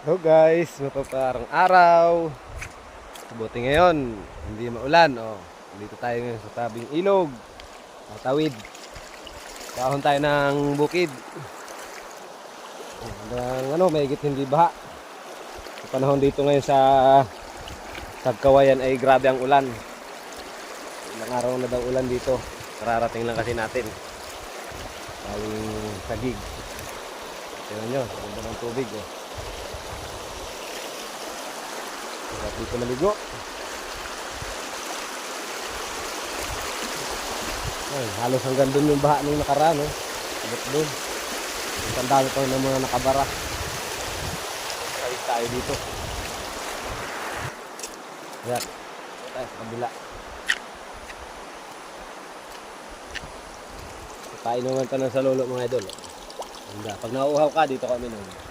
Hello guys, mapaparang araw. Buti ngayon, hindi maulan. Dito tayo ngayon sa tabing ilog. Tawid. Kahon tayo ng bukid. Mahigit hindi baha. Sa panahon dito ngayon sa Tagkawayan ay grabe ang ulan. Ilang araw na daw ulan dito. Kararating lang kasi natin. Galing Taguig. Tingnan nyo, ganda ng tubig. Sarap dito maligo. Ay, halos hanggang doon yung baha nung nakaraan. Abot doon. Ang dami pa ng mga nakabara. Kalis tayo dito. Ayan. Ito tayo sa kabila. Painuman pa ng salolo mga idol. Pag nauuhaw ka, dito kami nun.